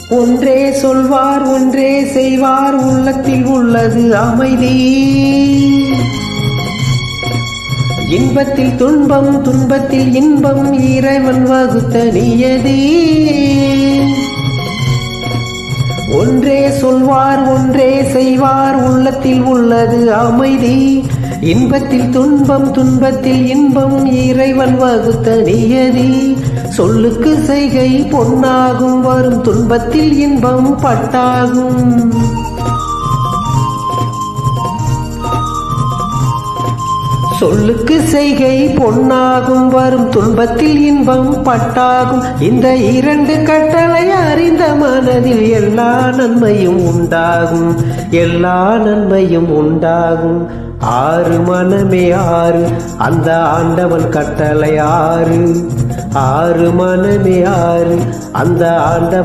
ஒன்றே சொல்வார் ஒன்றே செய்வார், உள்ளத்தில் உள்ளது அமைதி. இன்பத்தில் துன்பம் துன்பத்தில் இன்பம், இறைவன் வகுத்த நியதி. ஒன்றே சொல்வார் ஒன்றே செய்வார், உள்ளத்தில் உள்ளது அமைதி. இன்பத்தில் துன்பம் துன்பத்தில் இன்பம், இறைவன் வகுத்த நியதி. சொல்லுக்கு செய்கை பொன்னாகும், வரும் துன்பத்தில் இன்பம் பட்டாகும். சொல்லுக்கு செய்கை பொன்னாகும், வரும் துன்பத்தில் இன்பம் பட்டாகும். இந்த இரண்டு கட்டளை அறிந்த மனதில் எல்லா நன்மையும் உண்டாகும், எல்லா நன்மையும் உண்டாகும். ஆறு மனமே ஆறு, அந்த ஆண்டவன் கட்டளை ஆறு. ஆறு மனமே ஆறு, அந்த ஆண்டவன்